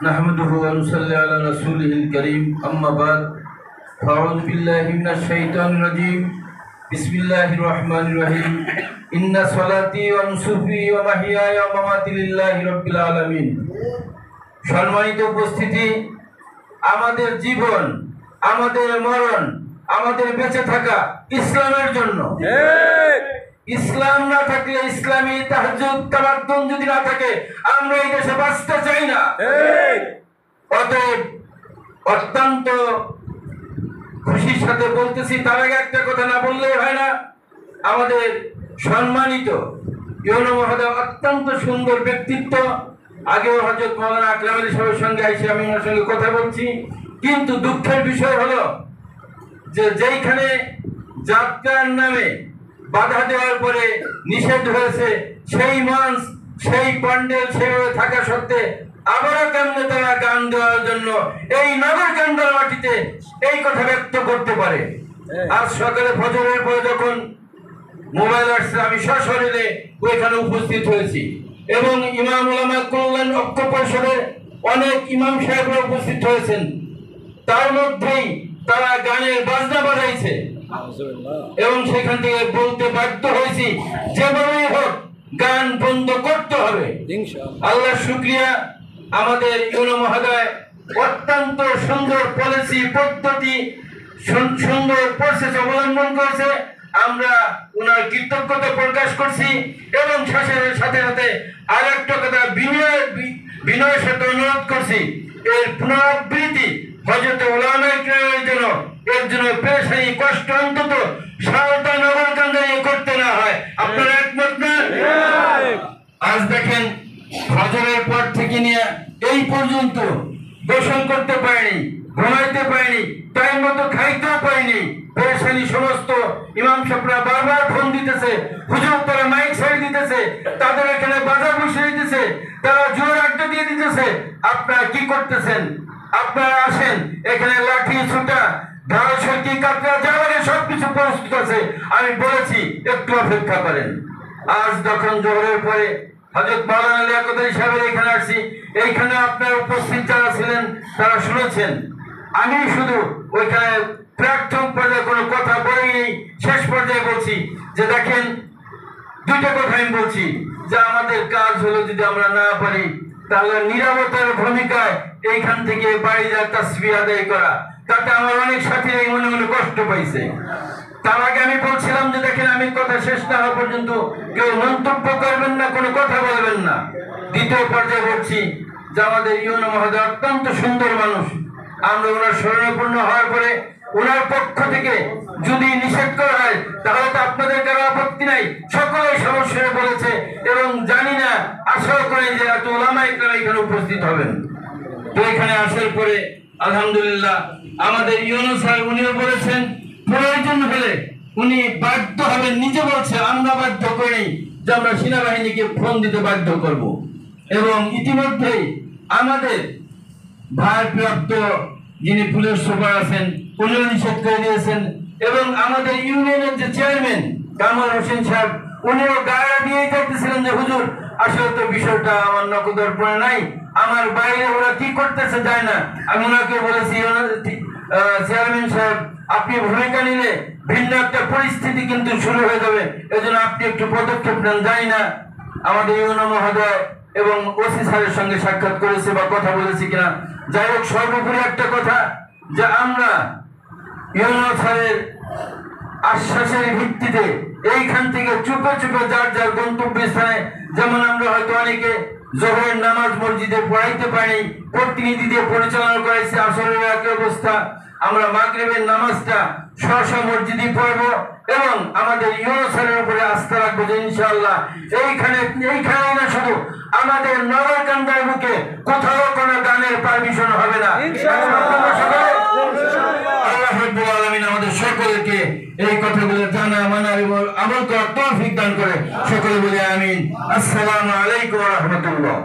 नहमदुहु व नुसल्ली अला रसूलिहिल करीम अम्मा बाद अऊज़ु बिल्लाहि मिनश शैतानिर रजीम बिस्मिल्लाहिर रहमानिर रहीम इन्ना सलाती व नुसुकी व महियाया व ममाती लिल्लाहि रब्बिल आलामीन। সম্মানিত উপস্থিতি, আমাদের জীবন, আমাদের মরণ, আমাদের বেঁচে থাকা ইসলামের জন্য। ইসলাম না থাকলে, ইসলামী তাহাজ্জুদ তামাদ্দুন যদি না থাকে, আমরা এই দেশে বাঁচতে চাই না। অতএব অত্যন্ত খুশির সাথে বলতেছি, তার আগে একটা কথা না বললেই হয় না। আমাদের সম্মানিত ইউনো মহোদয় অত্যন্ত সুন্দর ব্যক্তিত্ব। আগেও হযরত মাওলানা আকরাম আলী সাহেবের সঙ্গে এসে আমি ওনার সঙ্গে কথা বলছি, কিন্তু দুঃখের বিষয় হলো যে যেইখানে যাত্রার নামে বাধা দেওয়ার পরে নিষেধ হয়েছে, সেই মঞ্চ, সেই প্যান্ডেল সেভাবে থাকা সত্ত্বে আবারও কেমনে তারা গান দেওয়ার জন্য এই নগরকান্দার মাটিতে এই কথা ব্যক্ত করতে পারে। আজ সকালে ফজরের পরে যখন মোবাইল আসছে, আমি সশরীরে ওইখানে উপস্থিত হয়েছি এবং ইমাম উলামা কল্যাণ ঐক্য পরিষদের অনেক ইমাম সাহেবরা উপস্থিত হয়েছেন। তার মধ্যেই তারা গানের বাজনা বাজাইছে এবং সেখান থেকে বলতে বাধ্য হয়েছি, যেভাবেই হোক গান বন্ধ করতে হবে। আল্লাহর শুকরিয়া, আমাদের ইউনো মহোদয় অত্যন্ত সুন্দর পলিসি পদ্ধতি, সুন্দর প্রসেস অবলম্বন করেছে। আমরা ওনার কৃতজ্ঞতা প্রকাশ করছি এবং সাথে সাথে আর একটা কথা বিনয়ের সাথে অনুরোধ করছি, এর পুনরাবৃত্তি হযরত উলামা ইকরামের জন্য, এর জন্য পেশানি কষ্ট অন্তত সারদা নগরকান্দায় করতে না হয়। আপনারা একমত না? আজ দেখেন, ফজরের পর থেকে নিয়ে এই পর্যন্ত গোসল করতে পারিনি, ঘুমাইতে পারিনি, টাইম মতো খাইতেও পারিনি। পেশানি সমস্ত ইমাম সাহেবরা বারবার ফোন দিতেছে, হুজুর তারা মাইক ছেড়ে দিতেছে, তাদের এখানে বাজার বসিয়ে দিতেছে, তারা জোর আড্ডা দিয়ে দিতেছে। আপনারা কি করতেছেন? আপনারা আসেন, এখানে লাঠি ছুটা ঢাল সরকি কাটরা যা লাগে সবকিছু প্রস্তুত আছে। আমি বলেছি একটু অপেক্ষা করেন। আজ যখন জোহরের পরে হযরত মাওলানা লিয়াকত আলী সাহেবের এখানে আসছি, এইখানে আপনারা উপস্থিত যারা ছিলেন তারা শুনেছেন। আমি শুধু ওইখানে প্রাথমিক পর্যায়ে কোনো কথা বলিনি, শেষ পর্যায়ে বলছি যে দেখেন, দুইটা কথা আমি বলছি যে আমাদের কাজ হলো, যদি আমরা না পারি তাহলে নীরবতার ভূমিকায় এইখান থেকে বাড়ি যা তাসবিহ আদায় করা। তাতে আমার অনেক সাথীরা এই মনে মনে কষ্ট পাইছে। তার আগে আমি বলছিলাম যে দেখেন, আমি কথা শেষ না হওয়া পর্যন্ত কেউ মন্তব্য করবেন না, কোনো কথা বলবেন না। দ্বিতীয় পর্যায়ে বলছি যে আমাদের ইউনো মহোদয় অত্যন্ত সুন্দর মানুষ। আমরা ওনার শরণাপন্ন হওয়ার পরে ওনার পক্ষ থেকে যদি নিষেধ করা হয় তাহলে তো আপনাদের কারো আপত্তি নাই, সকলেই সমস্যায় বলেছে এবং জানি না, আশাও করি যে এত উলামা ইকরাম এখানে উপস্থিত হবেন। তো এখানে আসার পরে আলহামদুলিল্লাহ আমাদের ইউনো স্যার উনিও বলেছেন প্রয়োজন হলে উনি বাধ্য হবেন, নিজে বলছে, আমরা বাধ্য করি যে আমরা সেনাবাহিনীকে ফোন দিতে বাধ্য করব। এবং ইতিমধ্যেই আমাদের ভারপ্রাপ্ত যিনি পুলিশ সুপার আছেন উনিও নিষেধ করে দিয়েছেন এবং আমাদের ইউনিয়নের যে চেয়ারম্যান কামাল হোসেন সাহেব উনিও গায়ে দিয়ে যাইতেছিলেন যে হুজুর আসলে তো বিষয়টা আমার নখদর্পণে নাই, আমার বাইরে ওরা কি করতেছে যায় না। আমি ওনাকে বলেছি, চেয়ারম্যান সাহেব আপনি ভূমিকা নিলে ভিন্ন একটা পরিস্থিতি কিন্তু শুরু হয়ে যাবে, এজন্য আপনি একটু পদক্ষেপ নেন। জানি না আমাদের ইউনো মহোদয় এবং ওসি স্যারের সঙ্গে সাক্ষাৎ করেছে বা কথা বলেছি কিনা। যাই হোক, সর্বোপরি একটা কথা যে আমরা ইউনো স্যারের আশ্বাসের ভিত্তিতে এইখান থেকে চুপে চুপে যার যার গন্তব্যস্থানে, যেমন আমরা হয়তো অনেকে জোহরের নামাজ মসজিদে পড়াইতে পারি, প্রতিনিধি দিয়ে পরিচালনা করেছি, আসরের একই অবস্থা। আমরা মাগরিবের নামাজটা স্ব মসজিদে পড়ব এবং আমাদের ইউনো স্যারের উপরে আস্থা রাখবো যে ইনশাআল্লাহ এইখানে না, শুধু আমাদের নগরকান্দার বুকে কোথাও কোনো গানের পারমিশন হবে না। আল্লাহ রাব্বুল আলামিন আমাদের সকলকে এই কথাগুলো জানা, মানা এবং আমল করার তৌফিক দান করে। সকলে বলি আমিন। আসসালামু আলাইকুম ওয়া রাহমাতুল্লাহ।